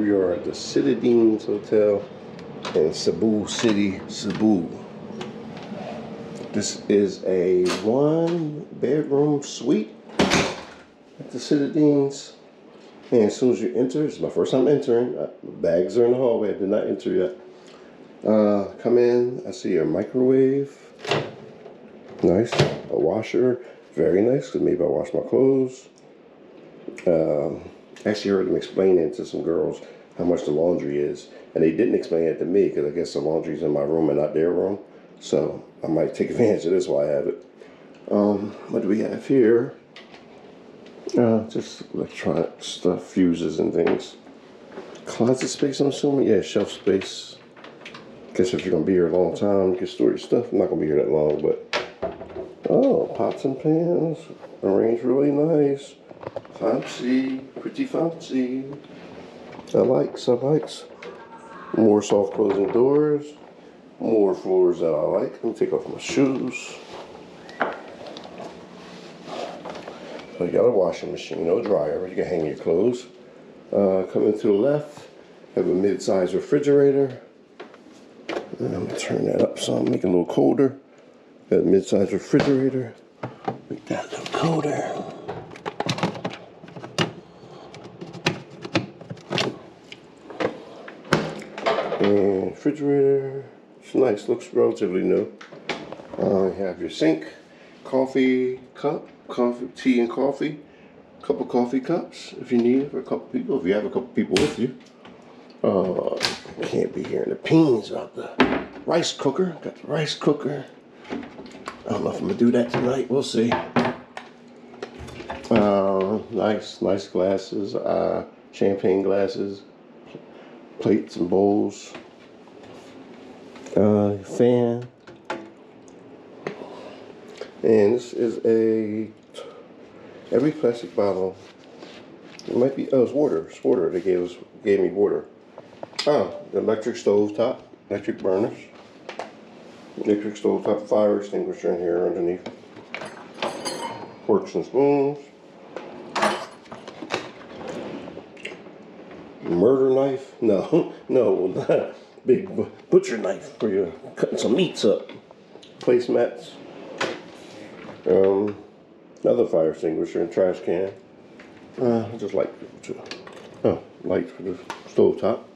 We are at the CITADINES Hotel in Cebu City, Cebu. This is a 1-bedroom suite at the CITADINES. And as soon as you enter, it's my first time entering. Bags are in the hallway. I did not enter yet. Come in. I see a microwave. Nice. A washer. Very nice, because maybe I wash my clothes. Actually heard them explaining to some girls how much the laundry is. And they didn't explain it to me, because I guess the laundry's in my room and not their room. So I might take advantage of this while I have it. What do we have here? Just electronic stuff, fuses and things. Closet space, I'm assuming? Yeah, shelf space. Guess if you're going to be here a long time, you can store your stuff. I'm not going to be here that long, but... Oh, pots and pans. Arranged really nice. Fancy. Pretty fancy. I likes. More soft closing doors. More floors that I like. Let me take off my shoes. So you got a washing machine, no dryer. You can hang your clothes. Coming to the left, have a mid-size refrigerator. And I'm gonna turn that up so I'm making it a little colder. Got a mid-size refrigerator. Make that a little colder. And refrigerator, it's nice, looks relatively new. You have your sink, coffee cup, tea and coffee, a couple coffee cups if you need it for a couple people, if you have a couple people with you. Can't be hearing the pings about the rice cooker. Got the rice cooker. I don't know if I'm gonna do that tonight, we'll see. Nice glasses, champagne glasses, plates and bowls, fan, and this is every plastic bottle. It might be, oh, it's water. It's water. They gave me water. The electric stove top, electric burners, electric stove top, fire extinguisher in here underneath, forks and spoons. Murder knife? No, not big butcher knife for you cutting some meats up. Placemats. Another fire extinguisher and trash can. Just light for the stove top.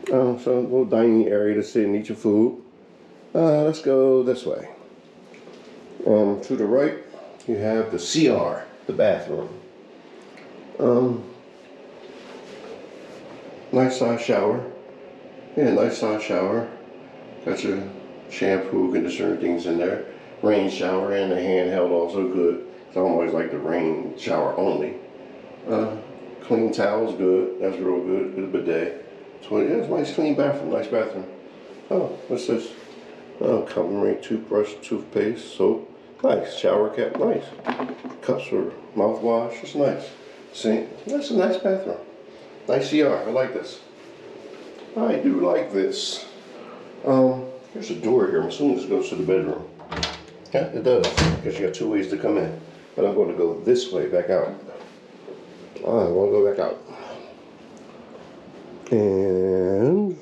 So a little dining area to sit and eat your food. Let's go this way. To the right, you have the CR, the bathroom. Nice size shower. Yeah, nice size shower. Got your shampoo, conditioner, things in there. Rain shower and the handheld also good. So I always like the rain shower only. Clean towels good. That's real good. Good bidet. So yeah, it's a nice clean bathroom. Nice bathroom. Oh, what's this? Oh, cutlery, toothbrush, toothpaste, soap. Nice. Shower cap. Nice. Cups for mouthwash. It's nice. Sink. That's a nice bathroom. Nice CR. I like this. I do like this. There's a door here. I'm assuming this goes to the bedroom. Yeah, it does. Because you got two ways to come in. But I'm going to go this way, back out. I'm going to go back out. And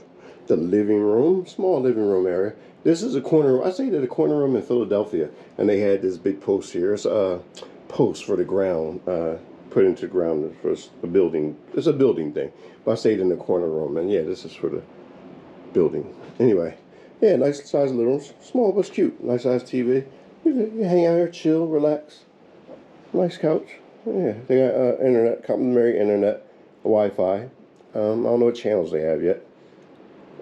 the living room, small living room area. This is a corner. I stayed at a corner room in Philadelphia, and they had this big post here. It's a post for the ground. Put into the ground for a building. It's a building thing. But I stayed in the corner room, and yeah, this is for the building. Anyway, yeah, nice size living room. Small but cute. Nice size TV. You hang out here, chill, relax. Nice couch. Yeah, they got internet, complimentary internet, Wi-Fi. I don't know what channels they have yet.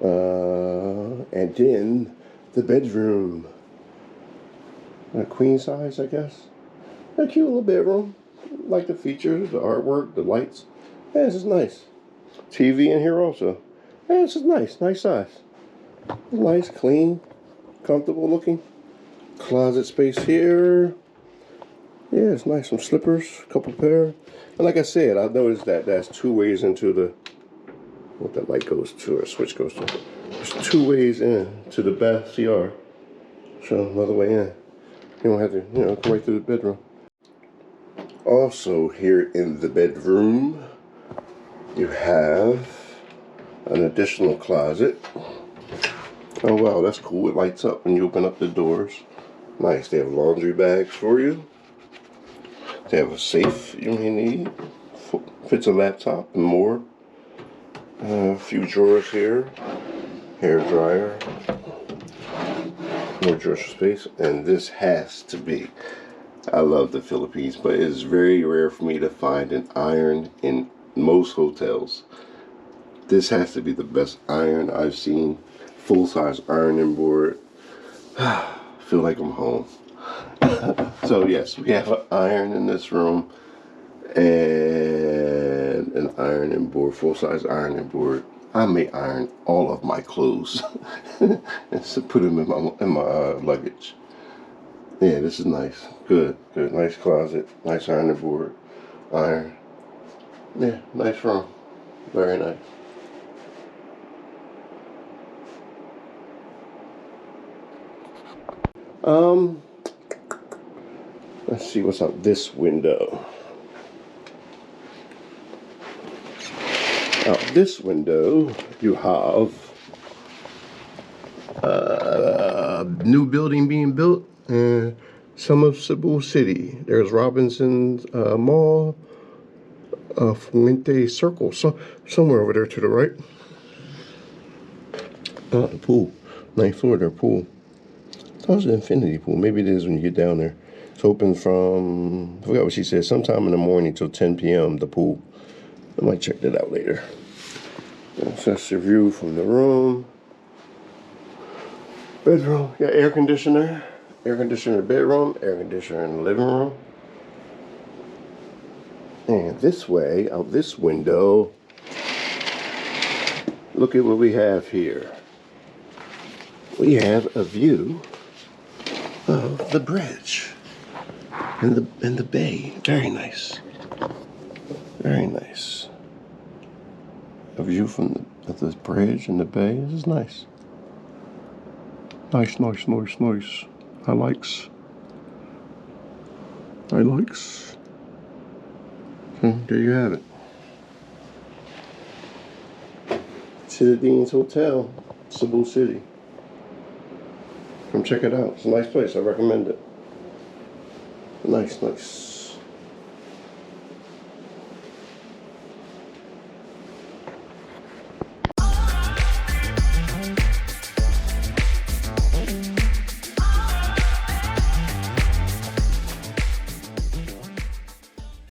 And then the bedroom. A queen size, I guess. A cute little bedroom. Like the features, the artwork, the lights. Yeah, this is nice. TV in here also. Yeah, this is nice. Nice size. Nice, clean, comfortable looking. Closet space here. Yeah, it's nice. Some slippers, a couple pair. And like I said, I noticed that that's two ways into the, what that light goes to, or switch goes to. There's two ways in to the bath CR. So another way in. You don't have to, come right through the bedroom. Also here in the bedroom, you have an additional closet. Oh wow, that's cool. It lights up when you open up the doors. Nice. They have laundry bags for you. They have a safe you may need. Fits a laptop and more. A few drawers here. Hair dryer. More drawer space. And this has to be. I love the Philippines, but it's very rare for me to find an iron in most hotels. This has to be the best iron I've seen. Full-size ironing board. Feel like I'm home. So yes, we have an iron in this room and an ironing board, full-size ironing board. I may iron all of my clothes and put them in my luggage. Yeah, this is nice. Good. Nice closet, nice ironing board, iron. Yeah, nice room. Very nice. Let's see what's out this window. Out this window, you have a new building being built in some of Cebu City. There's Robinson's Mall, Fuente Circle, somewhere over there to the right. The pool, 9th floor, their pool. That was an infinity pool. Maybe it is when you get down there. It's open from, I forgot what she said, sometime in the morning till 10 p.m. The pool. I might check that out later. That's the view from the room. Bedroom, got air conditioner. Air conditioner in the bedroom, air conditioner in the living room. And this way, out this window, look at what we have here. We have a view of the bridge and the bay. Very nice. Very nice. A view from the bridge and the bay. This is nice. Nice. I likes. There you have it. CITADINES Hotel, Cebu City. Come check it out. It's a nice place. I recommend it. Nice.